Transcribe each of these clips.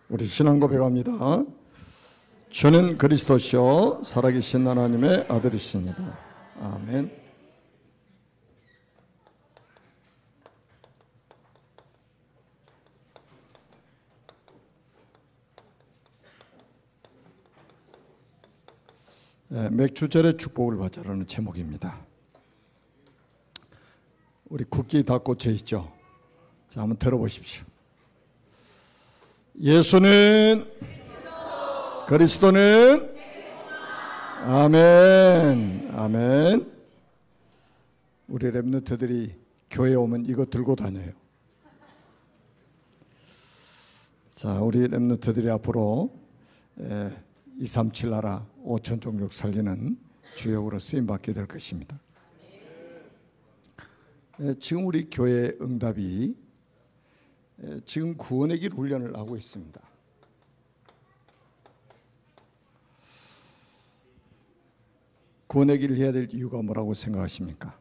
우리 신앙 고백합니다. 주는 그리스도시요 살아계신 하나님의 아들이십니다. 아멘. 맥주절의 축복을 받자라는 제목입니다. 우리 국기 다 꽂혀 있죠. 자, 한번 들어보십시오. 예수는 그리스도는 아멘. 아멘. 우리 랩런트들이 교회에 오면 이거 들고 다녀요. 자, 우리 랩런트들이 앞으로 237 나라 5천 종족 살리는 주역으로 쓰임받게 될 것입니다. 지금 우리 교회 응답이 지금 구원의 길 훈련을 하고 있습니다. 구원의 길을 해야 될 이유가 뭐라고 생각하십니까?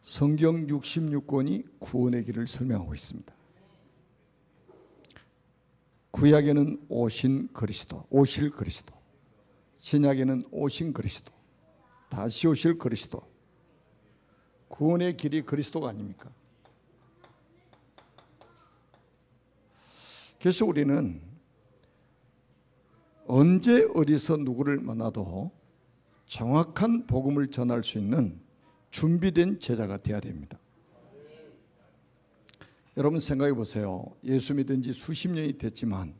성경 66권이 구원의 길을 설명하고 있습니다. 구약에는 오신 그리스도, 오실 그리스도, 신약에는 오신 그리스도, 다시 오실 그리스도. 구원의 길이 그리스도가 아닙니까? 그래서 우리는 언제 어디서 누구를 만나도 정확한 복음을 전할 수 있는 준비된 제자가 되어야 됩니다. 여러분 생각해 보세요. 예수 믿은 지 수십 년이 됐지만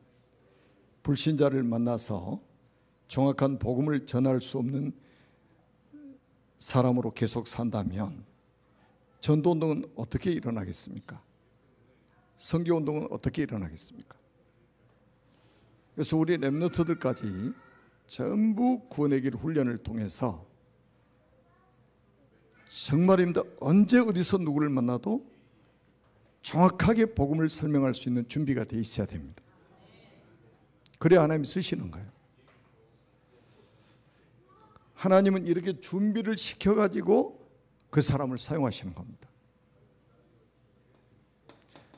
불신자를 만나서 정확한 복음을 전할 수 없는 사람으로 계속 산다면 전도운동은 어떻게 일어나겠습니까? 선교운동은 어떻게 일어나겠습니까? 그래서 우리 랩런트들까지 전부 구원의 길 훈련을 통해서 정말입니다. 언제 어디서 누구를 만나도 정확하게 복음을 설명할 수 있는 준비가 되어 있어야 됩니다. 그래야 하나님이 쓰시는 거예요. 하나님은 이렇게 준비를 시켜가지고 그 사람을 사용하시는 겁니다.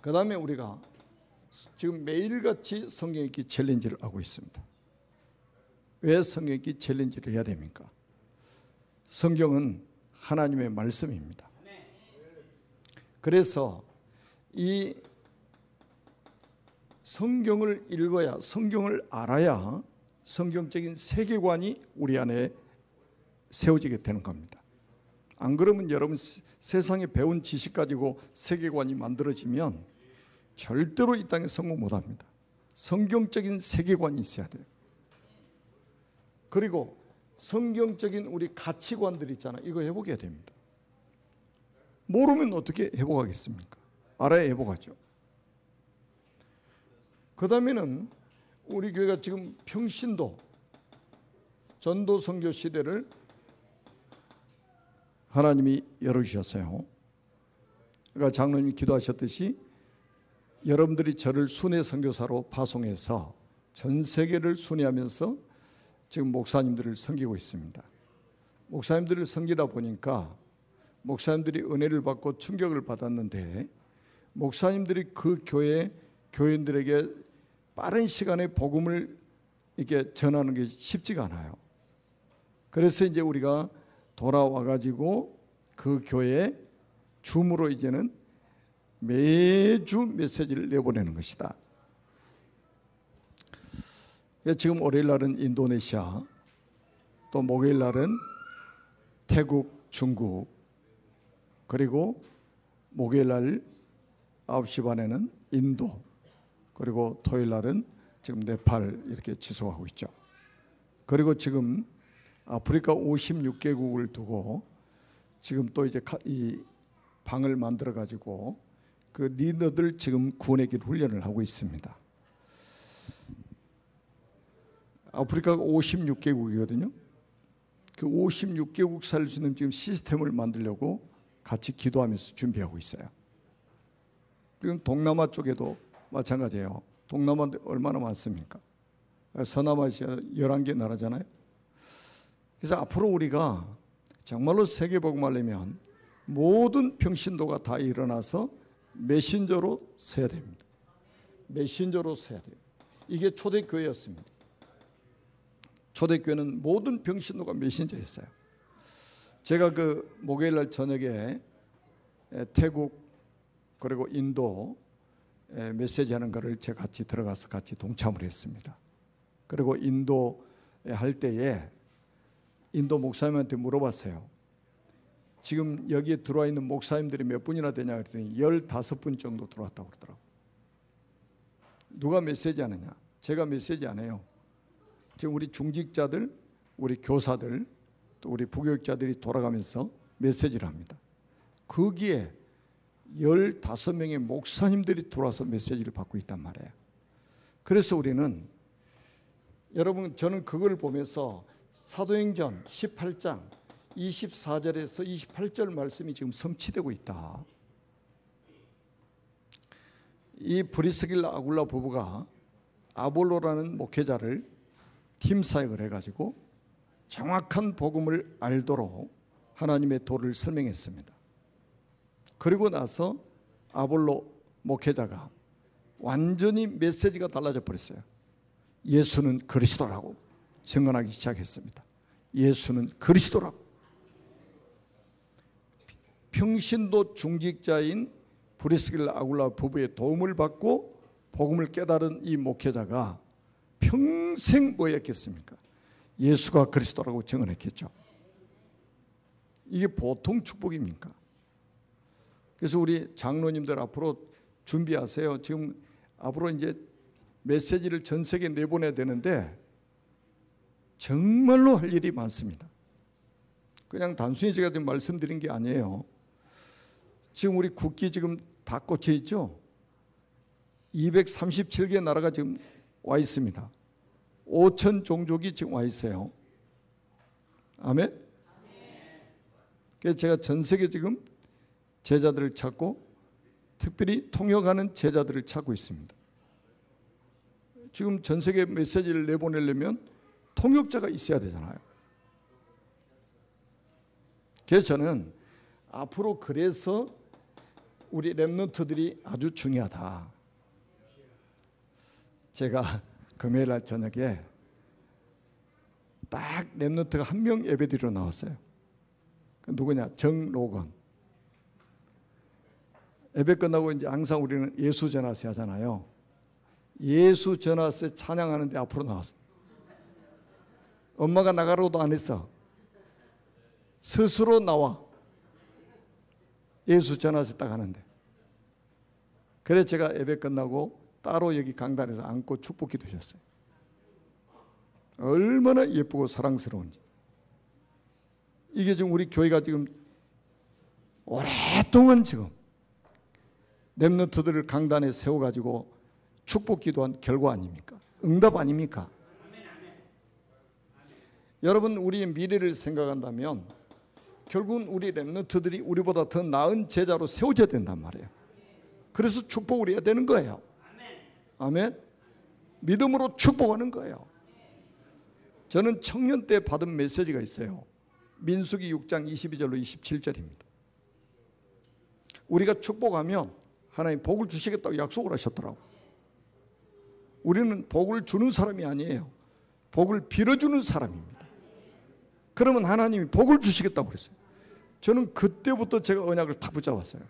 그 다음에 우리가 지금 매일같이 성경 읽기 챌린지를 하고 있습니다. 왜 성경 읽기 챌린지를 해야 됩니까? 성경은 하나님의 말씀입니다. 그래서 이 성경을 읽어야, 성경을 알아야 성경적인 세계관이 우리 안에 세워지게 되는 겁니다. 안 그러면 여러분 세상에 배운 지식 가지고 세계관이 만들어지면 절대로 이 땅에 성공 못합니다. 성경적인 세계관이 있어야 돼요. 그리고 성경적인 우리 가치관들 있잖아요. 이거 회복해야 됩니다. 모르면 어떻게 회복하겠습니까? 알아야 회복하죠. 그 다음에는 우리 교회가 지금 평신도 전도 선교 시대를 하나님이 열어주셨어요. 그러니까 장로님이 기도하셨듯이 여러분들이 저를 순회 선교사로 파송해서 전 세계를 순회하면서 지금 목사님들을 섬기고 있습니다. 목사님들을 섬기다 보니까 목사님들이 은혜를 받고 충격을 받았는데 목사님들이 그 교인들에게 빠른 시간에 복음을 이렇게 전하는 게 쉽지가 않아요. 그래서 이제 우리가 돌아와가지고 그 교회에 줌으로 이제는 매주 메시지를 내보내는 것이다. 지금 월요일 날은 인도네시아, 또 목요일 날은 태국, 중국, 그리고 목요일 날 9시 반에는 인도, 그리고 토요일 날은 지금 네팔 이렇게 지속하고 있죠. 그리고 지금 아프리카 56개국을 두고 지금 또 이제 이 방을 만들어 가지고 그 리더들 지금 구원의 길 훈련을 하고 있습니다. 아프리카가 56개국이거든요. 그 56개국 살 수 있는 지금 시스템을 만들려고 같이 기도하면서 준비하고 있어요. 지금 동남아 쪽에도 마찬가지예요. 동남아도 얼마나 많습니까? 서남아시아 11개 나라잖아요. 그래서 앞으로 우리가 정말로 세계복음을 하려면 모든 평신도가 다 일어나서 메신저로 서야 됩니다. 메신저로서 해야 돼요. 이게 초대교회였습니다. 초대교회는 모든 병신도가 메신저였어요. 제가 그 목요일날 저녁에 태국 그리고 인도 메시지하는 거를 제가 같이 들어가서 같이 동참을 했습니다. 그리고 인도에 할 때에 인도 목사님한테 물어봤어요. 지금 여기에 들어와 있는 목사님들이 몇 분이나 되냐 그랬더니 15분 정도 들어왔다고 그러더라고요. 누가 메시지 하느냐? 제가 메시지 안 해요. 지금 우리 중직자들, 우리 교사들, 또 우리 부교육자들이 돌아가면서 메시지를 합니다. 거기에 15명의 목사님들이 들어와서 메시지를 받고 있단 말이에요. 그래서 우리는, 여러분, 저는 그걸 보면서 사도행전 18장 24절에서 28절 말씀이 지금 성취되고 있다. 이 브리스길라 아굴라 부부가 아볼로라는 목회자를 팀 사역을 해가지고 정확한 복음을 알도록 하나님의 도를 설명했습니다. 그리고 나서 아볼로 목회자가 완전히 메시지가 달라져 버렸어요. 예수는 그리스도라고 증언하기 시작했습니다. 예수는 그리스도라고. 평신도 중직자인 브리스길라 아굴라 부부의 도움을 받고 복음을 깨달은 이 목회자가 평생 뭐 했겠습니까? 예수가 그리스도라고 증언했겠죠. 이게 보통 축복입니까? 그래서 우리 장로님들 앞으로 준비하세요. 지금 앞으로 이제 메시지를 전 세계에 내보내야 되는데 정말로 할 일이 많습니다. 그냥 단순히 제가 지금 말씀드린 게 아니에요. 지금 우리 국기 지금 다 꽂혀 있죠. 237개 나라가 지금 와 있습니다. 5천 종족이 지금 와 있어요. 아멘. 그래서 제가 전 세계 지금 제자들을 찾고 특별히 통역하는 제자들을 찾고 있습니다. 지금 전 세계 메시지를 내보내려면 통역자가 있어야 되잖아요. 그래서 저는 앞으로 그래서 우리 렘넌트들이 아주 중요하다. 제가 금요일 날 저녁에 딱 렘넌트가 한 명 예배드리러 나왔어요. 누구냐? 정로건. 예배 끝나고 이제 항상 우리는 예수 전화세 하잖아요. 예수 전화세 찬양하는데 앞으로 나왔어. 엄마가 나가라고도 안 했어. 스스로 나와. 예수 전화세 딱 하는데. 그래서 제가 예배 끝나고 따로 여기 강단에서 안고 축복기도 하셨어요. 얼마나 예쁘고 사랑스러운지. 이게 지금 우리 교회가 지금 오랫동안 지금 렘넌트들을 강단에 세워가지고 축복기도한 결과 아닙니까? 응답 아닙니까? 여러분, 우리의 미래를 생각한다면 결국은 우리 렘넌트들이 우리보다 더 나은 제자로 세워져야 된단 말이에요. 그래서 축복을 해야 되는 거예요. 아멘. 믿음으로 축복하는 거예요. 저는 청년 때 받은 메시지가 있어요. 민수기 6장 22절로 27절입니다. 우리가 축복하면 하나님 복을 주시겠다고 약속을 하셨더라고. 우리는 복을 주는 사람이 아니에요. 복을 빌어주는 사람입니다. 그러면 하나님이 복을 주시겠다고 그랬어요. 저는 그때부터 제가 언약을 탁 붙잡았어요.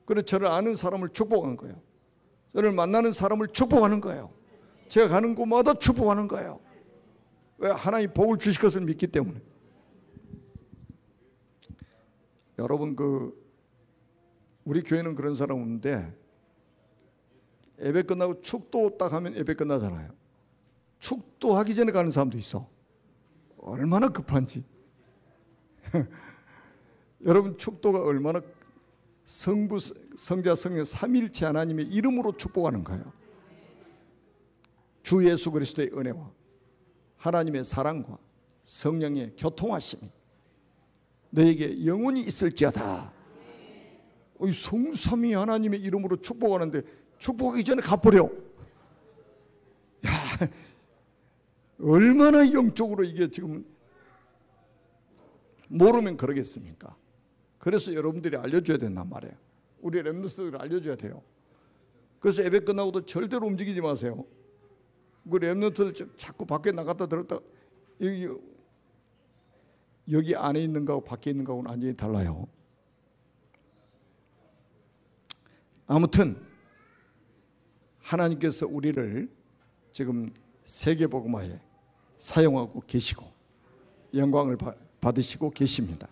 그래서 저를 아는 사람을 축복하는 거예요. 저를 만나는 사람을 축복하는 거예요. 제가 가는 곳마다 축복하는 거예요. 왜? 하나님 복을 주실 것을 믿기 때문에. 여러분, 우리 교회는 그런 사람 없는데 예배 끝나고 축도 딱 하면 예배 끝나잖아요. 축도하기 전에 가는 사람도 있어. 얼마나 급한지. 여러분, 축도가 얼마나 성부, 성자, 성령 삼일체 하나님의 이름으로 축복하는 거예요. 주 예수 그리스도의 은혜와 하나님의 사랑과 성령의 교통하심이 너에게 영원히 있을지어다. 성삼위 하나님의 이름으로 축복하는데 축복하기 전에 가버려. 야, 얼마나 영적으로 이게 지금 모르면 그러겠습니까? 그래서 여러분들이 알려줘야 된단 말이에요. 우리 렘넌트들 알려줘야 돼요. 그래서 예배 끝나고도 절대로 움직이지 마세요. 그 렘넌트들 자꾸 밖에 나갔다 들었다, 여기 안에 있는 거하고 밖에 있는 거하고는 완전히 달라요. 아무튼 하나님께서 우리를 지금 세계복음화에 사용하고 계시고 영광을 받으시고 계십니다.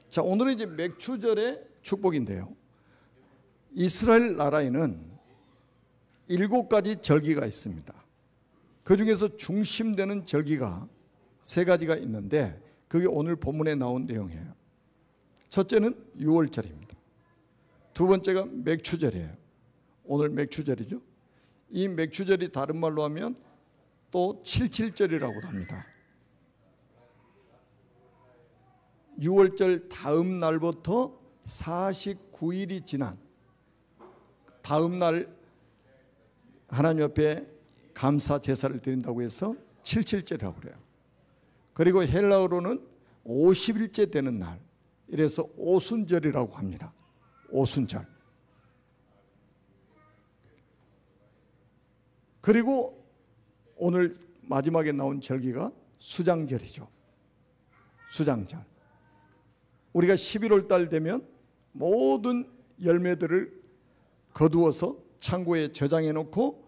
자, 오늘은 이제 맥추절의 축복인데요. 이스라엘 나라에는 7가지 절기가 있습니다. 그 중에서 중심되는 절기가 3가지가 있는데 그게 오늘 본문에 나온 내용이에요. 첫째는 유월절입니다. 두 번째가 맥추절이에요. 오늘 맥추절이죠. 이 맥추절이 다른 말로 하면 또 칠칠절이라고도 합니다. 유월절 다음 날부터 49일이 지난 다음 날 하나님 앞에 감사 제사를 드린다고 해서 칠칠절이라고 그래요. 그리고 헬라어로는 50일째 되는 날, 이래서 오순절이라고 합니다. 오순절. 그리고 오늘 마지막에 나온 절기가 수장절이죠. 수장절. 우리가 11월 달 되면 모든 열매들을 거두어서 창고에 저장해 놓고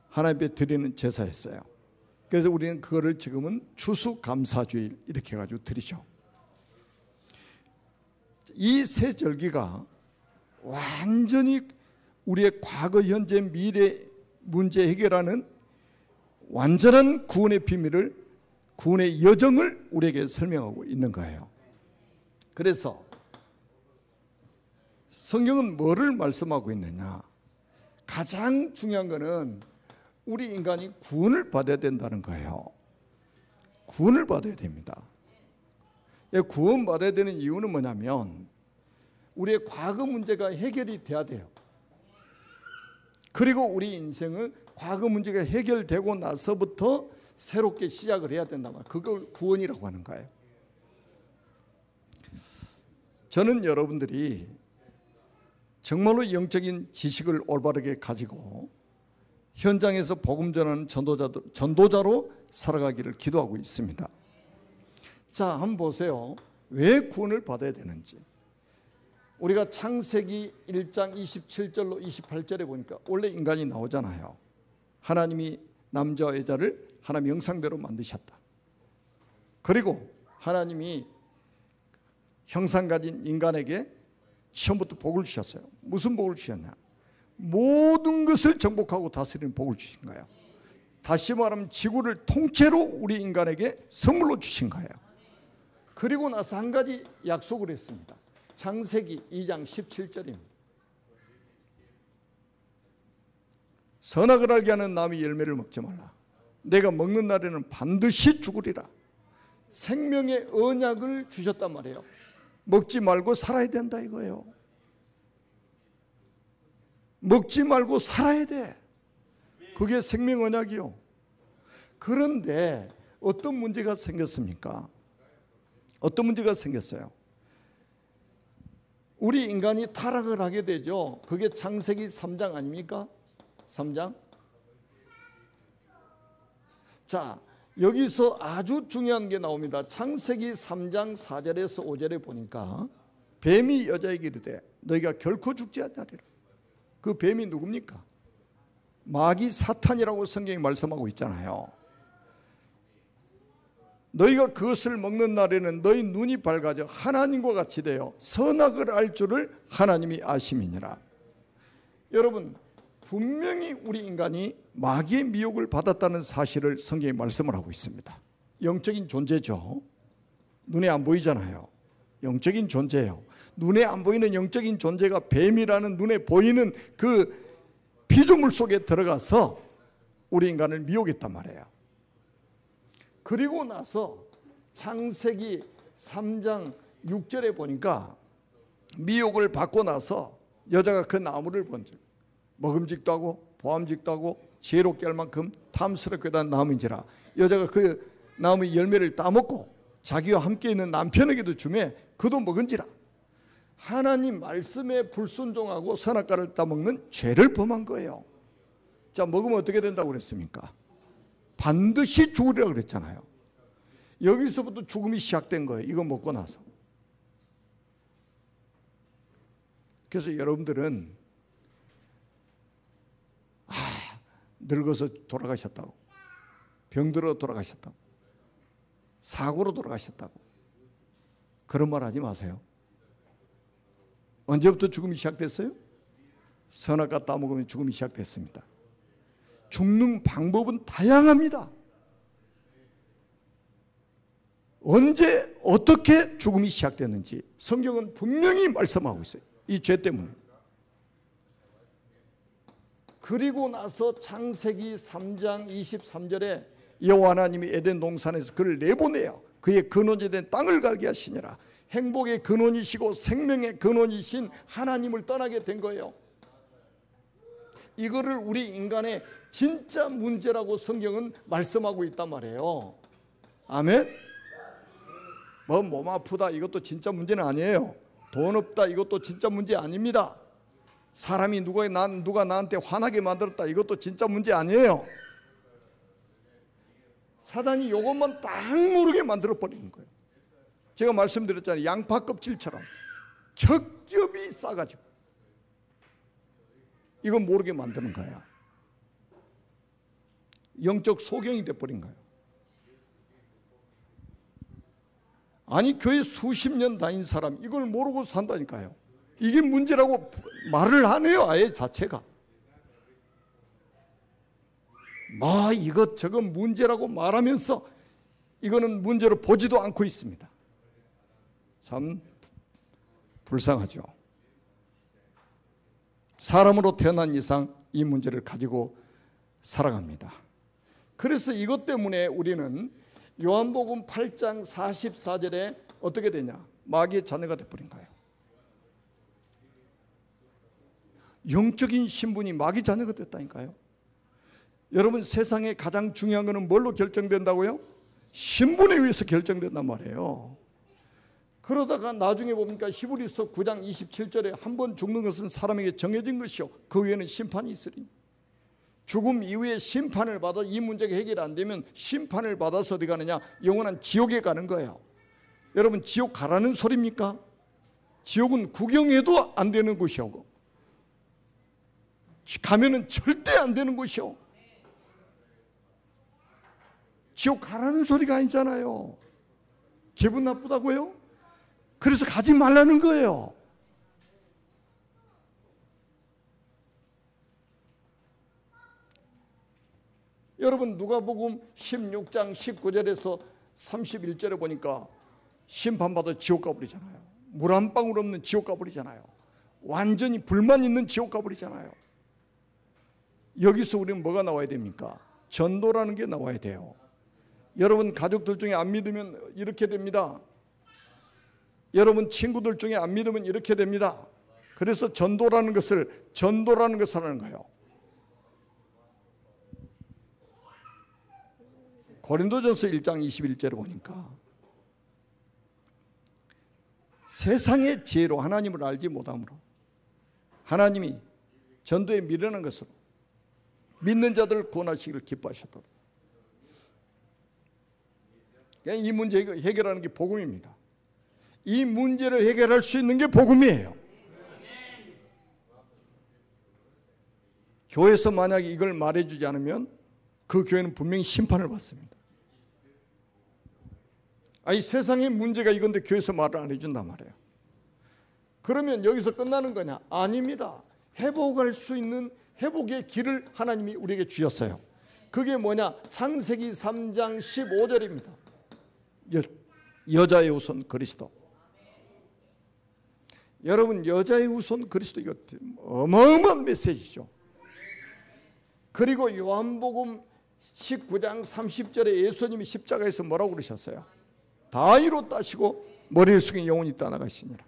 하나님 앞에 드리는 제사였어요. 그래서 우리는 그거를 지금은 추수감사주일 이렇게 해가지고 드리죠. 이 세 절기가 완전히 우리의 과거, 현재, 미래 문제 해결하는 완전한 구원의 비밀을, 구원의 여정을 우리에게 설명하고 있는 거예요. 그래서 성경은 뭐를 말씀하고 있느냐? 가장 중요한 것은 우리 인간이 구원을 받아야 된다는 거예요. 구원을 받아야 됩니다. 구원받아야 되는 이유는 뭐냐면 우리의 과거 문제가 해결이 돼야 돼요. 그리고 우리 인생은 과거 문제가 해결되고 나서부터 새롭게 시작을 해야 된단 말이에요. 그걸 구원이라고 하는 거예요. 저는 여러분들이 정말로 영적인 지식을 올바르게 가지고 현장에서 복음 전하는 전도자로 살아가기를 기도하고 있습니다. 자, 한번 보세요. 왜 구원을 받아야 되는지. 우리가 창세기 1장 27절로 28절에 보니까 원래 인간이 나오잖아요. 하나님이 남자와 여자를 하나님 형상대로 만드셨다. 그리고 하나님이 형상 가진 인간에게 처음부터 복을 주셨어요. 무슨 복을 주셨냐? 모든 것을 정복하고 다스리는 복을 주신 거예요. 다시 말하면 지구를 통째로 우리 인간에게 선물로 주신 거예요. 그리고 나서 한 가지 약속을 했습니다. 창세기 2장 17절입니다. 선악을 알게 하는 나무의 열매를 먹지 말라. 내가 먹는 날에는 반드시 죽으리라. 생명의 언약을 주셨단 말이에요. 먹지 말고 살아야 된다 이거예요. 먹지 말고 살아야 돼. 그게 생명 언약이요. 그런데 어떤 문제가 생겼습니까? 어떤 문제가 생겼어요? 우리 인간이 타락을 하게 되죠. 그게 창세기 3장 아닙니까? 3장. 자, 여기서 아주 중요한 게 나옵니다. 창세기 3장 4절에서 5절에 보니까 뱀이 여자에게 이르되 너희가 결코 죽지 아니하리라. 그 뱀이 누굽니까? 마귀 사탄이라고 성경이 말씀하고 있잖아요. 너희가 그것을 먹는 날에는 너희 눈이 밝아져 하나님과 같이 되어 선악을 알 줄을 하나님이 아심이니라. 여러분, 분명히 우리 인간이 마귀의 미혹을 받았다는 사실을 성경이 말씀을 하고 있습니다. 영적인 존재죠. 눈에 안 보이잖아요. 영적인 존재예요. 눈에 안 보이는 영적인 존재가 뱀이라는 눈에 보이는 그 피조물 속에 들어가서 우리 인간을 미혹했단 말이에요. 그리고 나서 창세기 3장 6절에 보니까 미혹을 받고 나서 여자가 그 나무를 본즉 먹음직도 하고 보암직도 하고 지혜롭게 할 만큼 탐스럽게 한 나무인지라. 여자가 그 나무의 열매를 따먹고 자기와 함께 있는 남편에게도 주매 그도 먹은지라. 하나님 말씀에 불순종하고 선악과를 따먹는 죄를 범한 거예요. 자, 먹으면 어떻게 된다고 그랬습니까? 반드시 죽으리라고 그랬잖아요. 여기서부터 죽음이 시작된 거예요. 이거 먹고 나서. 그래서 여러분들은 늙어서 돌아가셨다고, 병들어 돌아가셨다고, 사고로 돌아가셨다고 그런 말 하지 마세요. 언제부터 죽음이 시작됐어요? 선악과 따먹으면 죽음이 시작됐습니다. 죽는 방법은 다양합니다. 언제 어떻게 죽음이 시작됐는지 성경은 분명히 말씀하고 있어요. 이 죄 때문에. 그리고 나서 창세기 3장 23절에 여호와 하나님이 에덴 동산에서 그를 내보내요. 그의 근원이 된 땅을 갈게 하시니라. 행복의 근원이시고 생명의 근원이신 하나님을 떠나게 된 거예요. 이거를 우리 인간의 진짜 문제라고 성경은 말씀하고 있단 말이에요. 아멘? 뭐 몸 아프다 이것도 진짜 문제는 아니에요. 돈 없다 이것도 진짜 문제 아닙니다. 사람이 누가 나한테 화나게 만들었다 이것도 진짜 문제 아니에요. 사단이 이것만 딱 모르게 만들어버리는 거예요. 제가 말씀드렸잖아요. 양파 껍질처럼 겹겹이 싸가지고 이건 모르게 만드는 거예요. 영적 소경이 돼버린 거예요. 아니 교회 수십 년 다닌 사람 이걸 모르고 산다니까요. 이게 문제라고 말을 안 해요. 아예 자체가. 이것저것 문제라고 말하면서 이거는 문제로 보지도 않고 있습니다. 참 불쌍하죠. 사람으로 태어난 이상 이 문제를 가지고 살아갑니다. 그래서 이것 때문에 우리는 요한복음 8장 44절에 어떻게 되냐? 마귀의 자녀가 되어버린 거예요. 영적인 신분이 마귀 자녀가 됐다니까요. 여러분 세상에 가장 중요한 것은 뭘로 결정된다고요? 신분에 의해서 결정된단 말이에요. 그러다가 나중에 보니까 히브리서 9장 27절에 한 번 죽는 것은 사람에게 정해진 것이요 그 위에는 심판이 있으리니 죽음 이후에 심판을 받아 이 문제가 해결 안 되면 심판을 받아서 어디 가느냐? 영원한 지옥에 가는 거예요. 여러분 지옥 가라는 소리입니까? 지옥은 구경해도 안 되는 곳이고 가면은 절대 안 되는 곳이요. 지옥 가라는 소리가 아니잖아요. 기분 나쁘다고요? 그래서 가지 말라는 거예요. 여러분 누가복음 16장 19절에서 31절에 보니까 심판받아 지옥 가버리잖아요. 물 한 방울 없는 지옥 가버리잖아요. 완전히 불만 있는 지옥 가버리잖아요. 여기서 우리는 뭐가 나와야 됩니까? 전도라는 게 나와야 돼요. 여러분 가족들 중에 안 믿으면 이렇게 됩니다. 여러분 친구들 중에 안 믿으면 이렇게 됩니다. 그래서 전도라는 것을 하는 거예요. 고린도전서 1장 21절에 보니까 세상의 지혜로 하나님을 알지 못함으로 하나님이 전도에 미련한 것으로 믿는 자들을 구원하시기를 기뻐하셨다. 이 문제 해결하는 게 복음입니다. 이 문제를 해결할 수 있는 게 복음이에요. 교회에서 만약에 이걸 말해주지 않으면 그 교회는 분명히 심판을 받습니다. 아니 세상의 문제가 이건데 교회에서 말을 안 해준단 말이에요. 그러면 여기서 끝나는 거냐? 아닙니다. 회복할 수 있는 회복의 길을 하나님이 우리에게 주셨어요. 그게 뭐냐? 창세기 3장 15절입니다. 여자의 후손 그리스도. 여러분 여자의 후손 그리스도 이거 어마어마한 메시지죠. 그리고 요한복음 19장 30절에 예수님이 십자가에서 뭐라고 그러셨어요? 다 이뤘다시고 머리를 숙인 영혼이 떠나가시니라.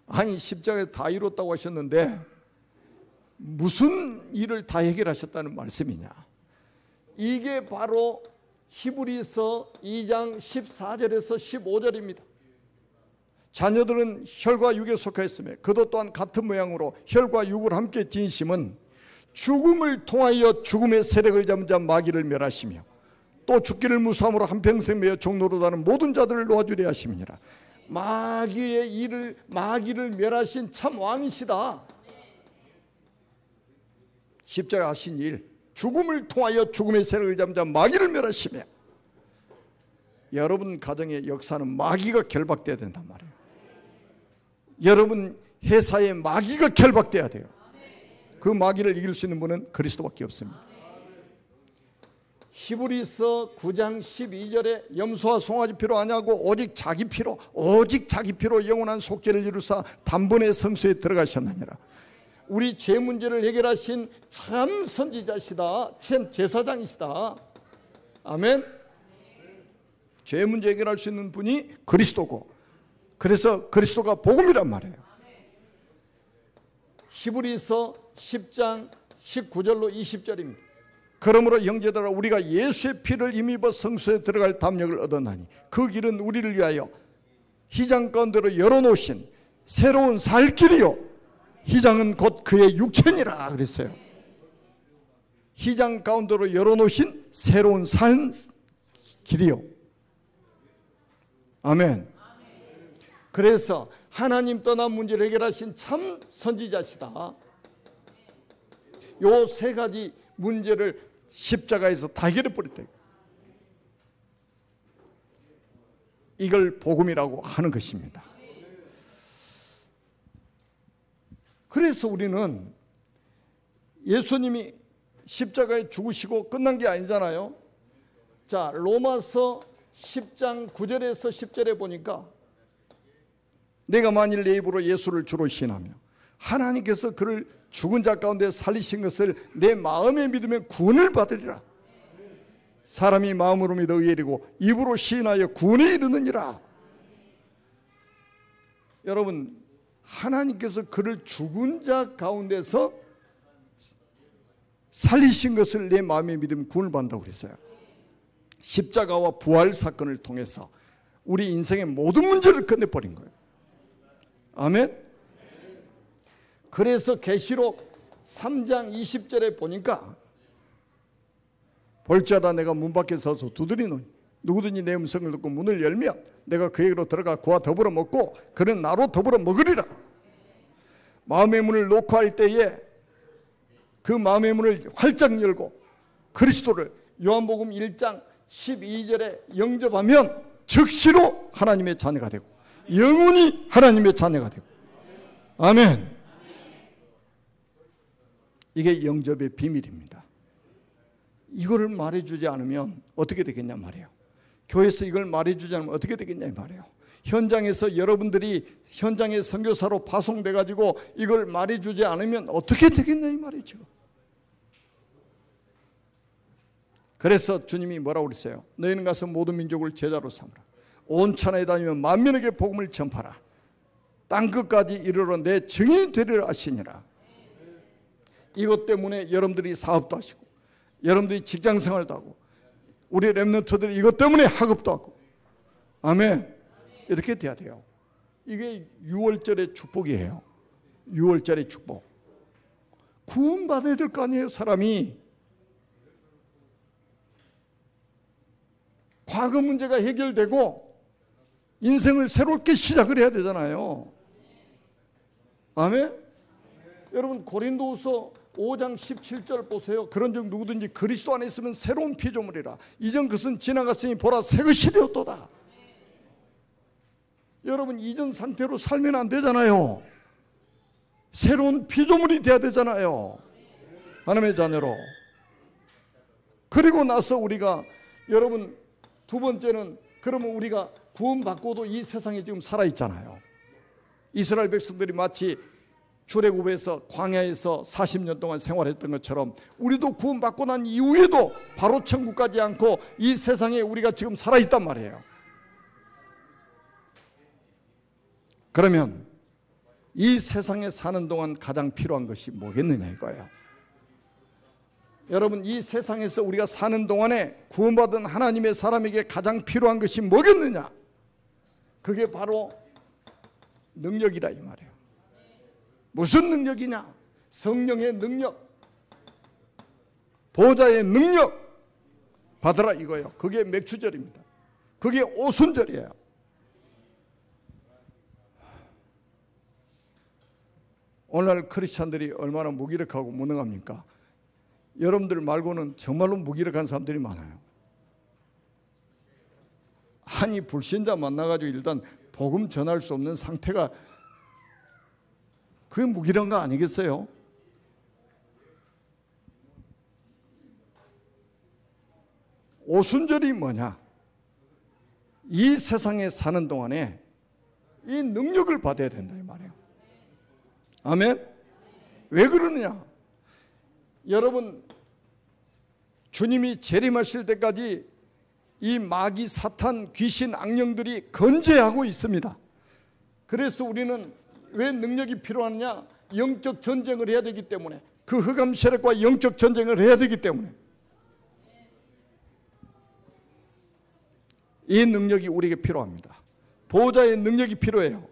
아니 십자가에서 다 이뤘다고 하셨는데 무슨 일을 다 해결하셨다는 말씀이냐? 이게 바로 히브리서 2장 14절에서 15절입니다. 자녀들은 혈과 육에 속하였으며 그도 또한 같은 모양으로 혈과 육을 함께 지니심은 죽음을 통하여 죽음의 세력을 잡은 자 마귀를 멸하시며 또 죽기를 무수함으로 한평생 매어 종노릇하는 모든 자들을 놓아주려 하심이니라. 마귀를 멸하신 참 왕이시다. 십자가 하신 일, 죽음을 통하여 죽음의 세력을 잡은 자 마귀를 멸하시며, 여러분 가정의 역사는 마귀가 결박돼야 된단 말이에요. 여러분 회사에 마귀가 결박돼야 돼요. 그 마귀를 이길 수 있는 분은 그리스도밖에 없습니다. 히브리서 9장 12절에 염소와 송아지 피로 아니하고 오직 자기 피로 영원한 속죄를 이루사 단번에 성소에 들어가셨느니라. 우리 죄 문제를 해결하신 참 선지자시다. 참 제사장이시다. 아멘. 죄 문제 해결할 수 있는 분이 그리스도고, 그래서 그리스도가 복음이란 말이에요. 히브리서 10장 19절로 20절입니다. 그러므로 형제들아, 우리가 예수의 피를 힘입어 성소에 들어갈 담력을 얻었나니 그 길은 우리를 위하여 휘장 가운데로 열어놓으신 새로운 살 길이요, 휘장은 곧 그의 육체니라 그랬어요. 휘장 가운데로 열어놓으신 새로운 살 길이요. 아멘. 그래서 하나님 떠난 문제를 해결하신 참 선지자시다. 요 세 가지 문제를 십자가에서 다 해결해 버렸다. 이걸 복음이라고 하는 것입니다. 그래서 우리는 예수님이 십자가에 죽으시고 끝난 게 아니잖아요. 자, 로마서 10장 9절에서 10절에 보니까 내가 만일 내 입으로 예수를 주로 시인하며 하나님께서 그를 죽은 자 가운데 살리신 것을 내 마음에 믿으면 구원을 받으리라. 사람이 마음으로 믿어 의에 이르고 입으로 시인하여 구원에 이르느니라. 여러분, 하나님께서 그를 죽은 자 가운데서 살리신 것을 내 마음에 믿으면 구원을 받는다고 그랬어요. 십자가와 부활 사건을 통해서 우리 인생의 모든 문제를 끝내버린 거예요. 아멘. 그래서 계시록 3장 20절에 보니까 볼지어다 내가 문 밖에 서서 두드리노니 누구든지 내 음성을 듣고 문을 열면 내가 그에게로 들어가 그와 더불어 먹고 그는 나로 더불어 먹으리라. 마음의 문을 놓고 할 때에 그 마음의 문을 활짝 열고 그리스도를 요한복음 1장 12절에 영접하면 즉시로 하나님의 자녀가 되고 영원히 하나님의 자녀가 되고. 아멘. 이게 영접의 비밀입니다. 이거를 말해주지 않으면 어떻게 되겠냐 말이에요. 교회에서 이걸 말해주지 않으면 어떻게 되겠냐 말이에요. 현장에서 여러분들이 현장의 선교사로 파송돼 가지고 이걸 말해주지 않으면 어떻게 되겠냐 이 말이죠. 그래서 주님이 뭐라고 그랬어요? 너희는 가서 모든 민족을 제자로 삼으라. 온 천하에 다니며 만민에게 복음을 전파라. 땅끝까지 이르러 내 증인이 되리라 하시니라. 이것 때문에 여러분들이 사업도 하시고 여러분들이 직장생활도 하고 우리 렘넌트들이 이것 때문에 학업도 하고. 아멘. 이렇게 돼야 돼요. 이게 6월절의 축복이에요. 6월절의 축복. 구원받아야 될 거 아니에요. 사람이 과거 문제가 해결되고 인생을 새롭게 시작을 해야 되잖아요. 아멘. 여러분 고린도후서 5장 17절 보세요. 그런즉 누구든지 그리스도 안에 있으면 새로운 피조물이라. 이전 것은 지나갔으니 보라 새 것이 되었도다. 여러분 이전 상태로 살면 안 되잖아요. 새로운 피조물이 돼야 되잖아요. 하나님의 자녀로. 그리고 나서 우리가 여러분 두 번째는 그러면 우리가 구원받고도 이 세상에 지금 살아있잖아요. 이스라엘 백성들이 마치 출애굽에서 광야에서 40년 동안 생활했던 것처럼 우리도 구원받고 난 이후에도 바로 천국 가지 않고 이 세상에 우리가 지금 살아있단 말이에요. 그러면 이 세상에 사는 동안 가장 필요한 것이 뭐겠느냐 이거예요. 여러분 이 세상에서 우리가 사는 동안에 구원받은 하나님의 사람에게 가장 필요한 것이 뭐겠느냐. 그게 바로 능력이라 이 말이에요. 무슨 능력이냐? 성령의 능력, 보좌의 능력 받으라 이거예요. 그게 맥추절입니다. 그게 오순절이에요. 오늘날 크리스찬들이 얼마나 무기력하고 무능합니까? 여러분들 말고는 정말로 무기력한 사람들이 많아요. 아니 불신자 만나가지고 일단 복음 전할 수 없는 상태가 그게 무기력한 거 아니겠어요? 오순절이 뭐냐? 이 세상에 사는 동안에 이 능력을 받아야 된다 이 말이에요. 아멘? 왜 그러느냐? 여러분 주님이 재림하실 때까지 이 마귀, 사탄, 귀신, 악령들이 건재하고 있습니다. 그래서 우리는 왜 능력이 필요하느냐? 영적 전쟁을 해야 되기 때문에, 그 흑암 세력과 영적 전쟁을 해야 되기 때문에 이 능력이 우리에게 필요합니다. 보호자의 능력이 필요해요.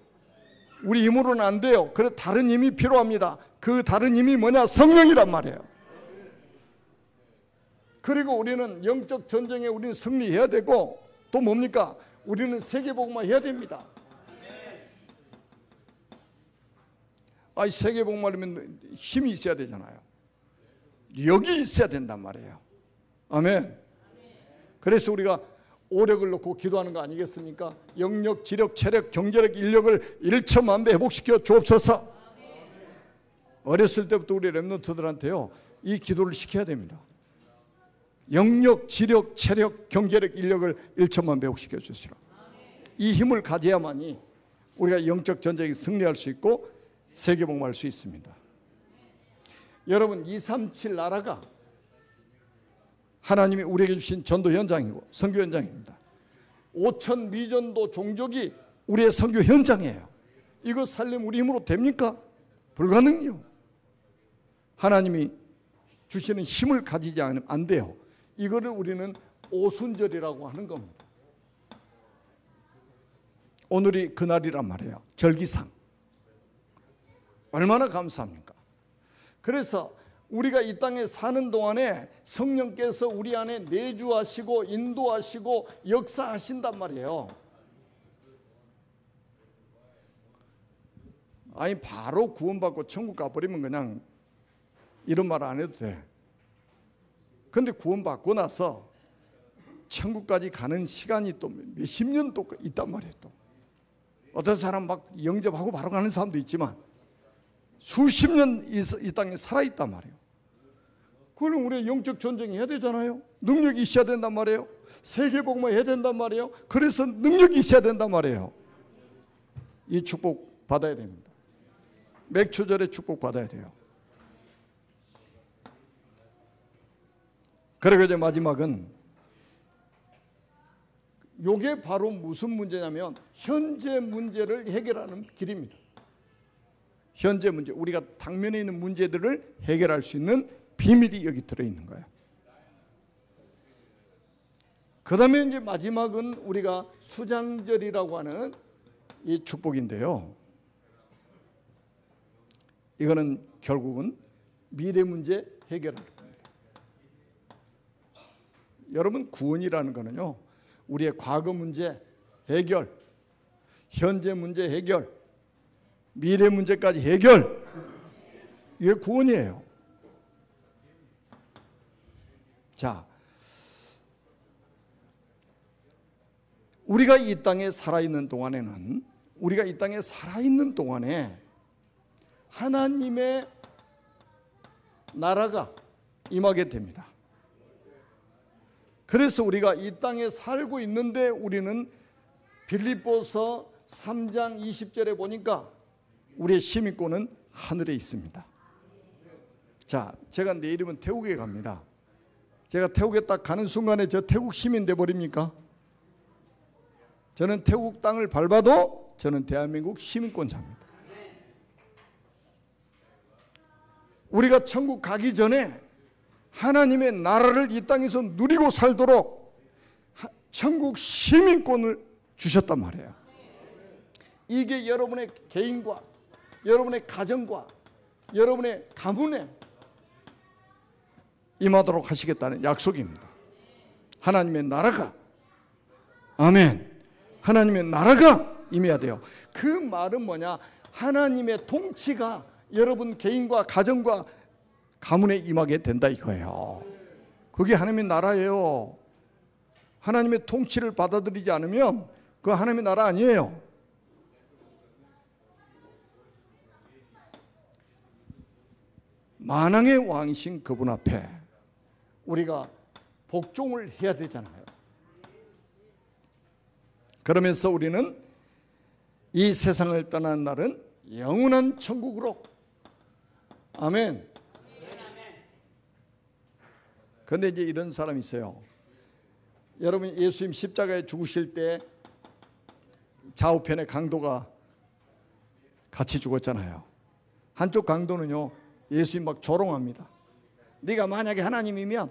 우리 힘으로는 안 돼요. 그래서 다른 힘이 필요합니다. 그 다른 힘이 뭐냐? 성령이란 말이에요. 그리고 우리는 영적 전쟁에 우리는 승리해야 되고, 또 뭡니까? 우리는 세계복음화 해야 됩니다. 아니 세계복음화하려면 힘이 있어야 되잖아요. 여기 있어야 된단 말이에요. 아멘. 그래서 우리가 오력을 놓고 기도하는 거 아니겠습니까? 영력, 지력, 체력, 경제력, 인력을 일천만배 회복시켜 주옵소서. 어렸을 때부터 우리 렘넌트들한테요 이 기도를 시켜야 됩니다. 영력, 지력, 체력, 경제력, 인력을 일천만배 회복시켜 주시라. 이 힘을 가져야만이 우리가 영적 전쟁에 승리할 수 있고 세계복음화할 수 있습니다. 여러분 237 나라가 하나님이 우리에게 주신 전도 현장이고 선교 현장입니다. 5천 미전도 종족이 우리의 선교 현장이에요. 이거 살려면 우리 힘으로 됩니까? 불가능해요. 하나님이 주시는 힘을 가지지 않으면 안 돼요. 이거를 우리는 오순절이라고 하는 겁니다. 오늘이 그날이란 말이에요. 절기상. 얼마나 감사합니까? 그래서 우리가 이 땅에 사는 동안에 성령께서 우리 안에 내주하시고 인도하시고 역사하신단 말이에요. 아니 바로 구원받고 천국 가버리면 그냥 이런 말 안 해도 돼. 근데 구원받고 나서 천국까지 가는 시간이 또 몇십 년 또 있단 말이에요. 또 어떤 사람 막 영접하고 바로 가는 사람도 있지만 수십 년 이 땅에 살아있단 말이에요. 그럼 우리 영적 전쟁 해야 되잖아요. 능력이 있어야 된단 말이에요. 세계복음화 해야 된단 말이에요. 그래서 능력이 있어야 된단 말이에요. 이 축복 받아야 됩니다. 맥추절의 축복 받아야 돼요. 그리고 이제 마지막은 이게 바로 무슨 문제냐면 현재 문제를 해결하는 길입니다. 현재 문제, 우리가 당면에 있는 문제들을 해결할 수 있는 비밀이 여기 들어있는 거예요. 그 다음에 이제 마지막은 우리가 수장절이라고 하는 이 축복인데요. 이거는 결국은 미래 문제 해결하는 겁니다. 여러분 구원이라는 거는요, 우리의 과거 문제 해결, 현재 문제 해결, 미래 문제까지 해결, 이게 구원이에요. 자, 우리가 이 땅에 살아있는 동안에는, 우리가 이 땅에 살아있는 동안에 하나님의 나라가 임하게 됩니다. 그래서 우리가 이 땅에 살고 있는데 우리는 빌립보서 3장 20절에 보니까 우리의 시민권은 하늘에 있습니다. 자, 제가 내일이면 태국에 갑니다. 제가 태국에 딱 가는 순간에 저 태국 시민 돼 버립니까? 저는 태국 땅을 밟아도 저는 대한민국 시민권자입니다. 우리가 천국 가기 전에 하나님의 나라를 이 땅에서 누리고 살도록 천국 시민권을 주셨단 말이에요. 이게 여러분의 개인과 여러분의 가정과 여러분의 가문에 임하도록 하시겠다는 약속입니다. 하나님의 나라가, 아멘, 하나님의 나라가 임해야 돼요. 그 말은 뭐냐? 하나님의 통치가 여러분 개인과 가정과 가문에 임하게 된다 이거예요. 그게 하나님의 나라예요. 하나님의 통치를 받아들이지 않으면 그거 하나님의 나라 아니에요. 만왕의 왕이신 그분 앞에 우리가 복종을 해야 되잖아요. 그러면서 우리는 이 세상을 떠나는 날은 영원한 천국으로, 아멘. 그런데 이제 이런 사람이 있어요. 여러분, 예수님 십자가에 죽으실 때 좌우편에 강도가 같이 죽었잖아요. 한쪽 강도는요, 예수님 막 조롱합니다. 네가 만약에 하나님이면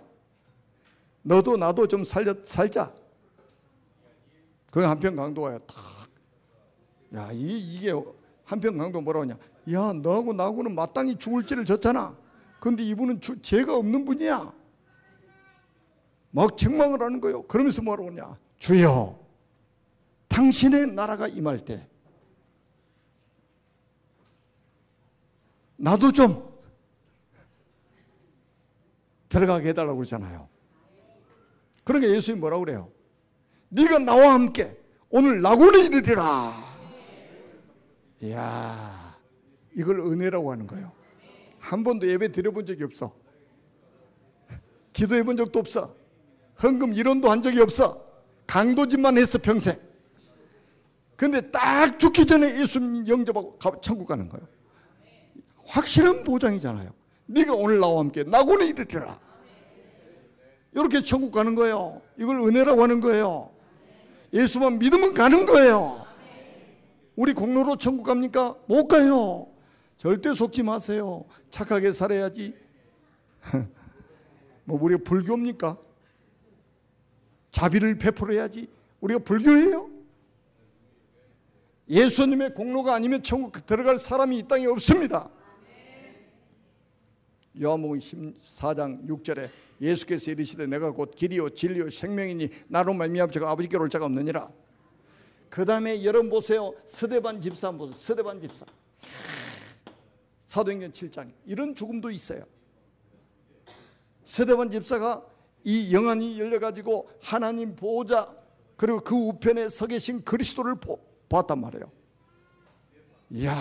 너도 나도 좀 살자. 그 한편 강도가 탁, 야, 이게 한편 강도 뭐라고 하냐? 야, 너하고 나하고는 마땅히 죽을 죄를 졌잖아. 그런데 이분은 죄가 없는 분이야. 막 책망을 하는 거예요. 그러면서 뭐라고 하냐? 주여, 당신의 나라가 임할 때 나도 좀 들어가게 해달라고 그러잖아요. 그러니까 예수님이 뭐라고 그래요? 네가 나와 함께 오늘 낙원에 이르리라. 이야, 이걸 은혜라고 하는 거예요. 한 번도 예배 드려본 적이 없어. 기도해 본 적도 없어. 헌금 일원도 한 적이 없어. 강도짓만 했어 평생. 근데 딱 죽기 전에 예수님 영접하고 천국 가는 거예요. 확실한 보장이잖아요. 네가 오늘 나와 함께 낙원에 이르리라. 이렇게 천국 가는 거예요. 이걸 은혜라고 하는 거예요. 예수만 믿으면 가는 거예요. 우리 공로로 천국 갑니까? 못 가요. 절대 속지 마세요. 착하게 살아야지. 뭐 우리가 불교입니까? 자비를 베풀어야지. 우리가 불교예요? 예수님의 공로가 아니면 천국 들어갈 사람이 이 땅에 없습니다. 요한복음 14장 6절에 예수께서 이르시되 내가 곧 길이요 진리요 생명이니 나로 말미암아 자가 아버지께로 올 자가 없느니라. 그 다음에 여러분 보세요. 스데반 집사 한번 보세요. 스데반 집사, 사도행전 7장에 이런 죽음도 있어요. 스데반 집사가 이 영안이 열려가지고 하나님 보호자 그리고 그 우편에 서 계신 그리스도를 보았단 말이에요. 이야,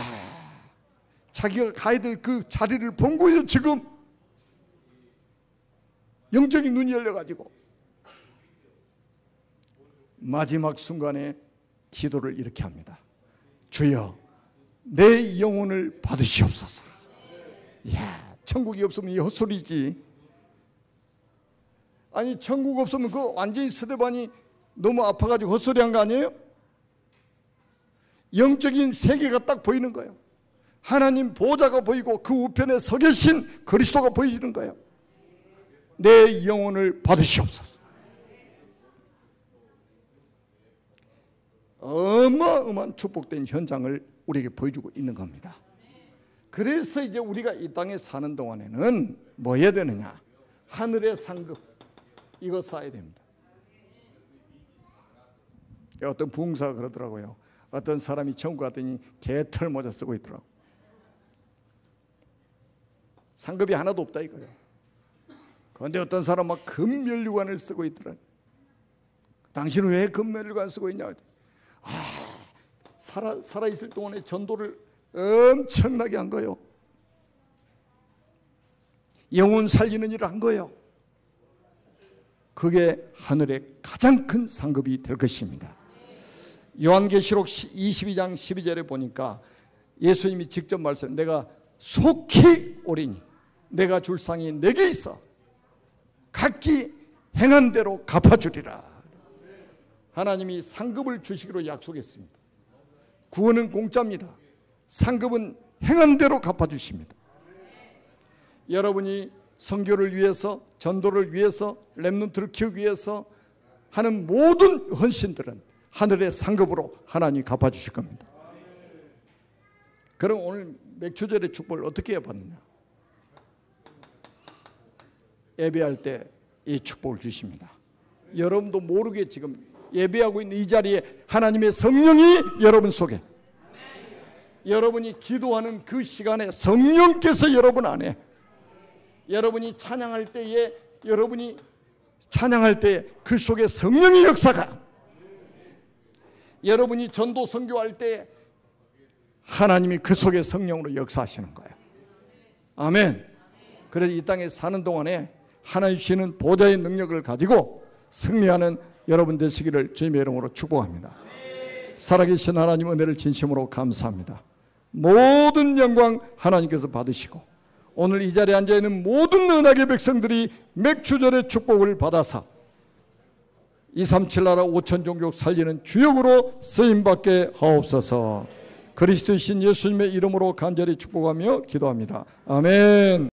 자기가 가야 될 그 자리를 본 거예요. 지금 영적인 눈이 열려가지고 마지막 순간에 기도를 이렇게 합니다. 주여, 내 영혼을 받으시옵소서. 이야, 천국이 없으면 이 헛소리지. 아니, 천국 없으면 그 완전히 스데반이 너무 아파가지고 헛소리한 거 아니에요? 영적인 세계가 딱 보이는 거예요. 하나님 보호자가 보이고 그 우편에 서 계신 그리스도가 보이는 거예요. 내 영혼을 받으시옵소서. 어마어마한 축복된 현장을 우리에게 보여주고 있는 겁니다. 그래서 이제 우리가 이 땅에 사는 동안에는 뭐 해야 되느냐? 하늘의 상급, 이거 쌓아야 됩니다. 어떤 부흥사가 그러더라고요. 어떤 사람이 천국 갔더니 개털 모자 쓰고 있더라고. 상급이 하나도 없다 이거예요. 그런데 어떤 사람 막 금면류관을 쓰고 있더라. 당신은 왜 금면류관 쓰고 있냐? 살아있을 동안에 전도를 엄청나게 한 거예요. 영혼 살리는 일을 한 거예요. 그게 하늘의 가장 큰 상급이 될 것입니다. 요한계시록 22장 12절에 보니까 예수님이 직접 말씀, 내가 속히 오리니 내가 줄 상이 내게 있어 각기 행한 대로 갚아주리라. 하나님이 상급을 주시기로 약속했습니다. 구원은 공짜입니다. 상급은 행한 대로 갚아주십니다. 여러분이 선교를 위해서, 전도를 위해서, 렘넌트를 키우기 위해서 하는 모든 헌신들은 하늘의 상급으로 하나님이 갚아주실 겁니다. 그럼 오늘 맥주절의 축복을 어떻게 받느냐? 예배할 때 이 축복을 주십니다. 여러분도 모르게 지금 예배하고 있는 이 자리에 하나님의 성령이 여러분 속에, 여러분이 기도하는 그 시간에 성령께서 여러분 안에, 여러분이 찬양할 때에, 여러분이 찬양할 때 그 속에 성령의 역사가, 여러분이 전도 선교할 때 하나님이 그 속에 성령으로 역사하시는 거예요. 아멘. 그래서 이 땅에 사는 동안에 하나님 주시는 보좌의 능력을 가지고 승리하는 여러분 되시기를 주님의 이름으로 축복합니다. 살아계신 하나님 은혜를 진심으로 감사합니다. 모든 영광 하나님께서 받으시고 오늘 이 자리에 앉아있는 모든 은하계 백성들이 맥주절의 축복을 받아서 237 나라 5천 종족 살리는 주역으로 쓰임받게 하옵소서. 그리스도이신 예수님의 이름으로 간절히 축복하며 기도합니다. 아멘.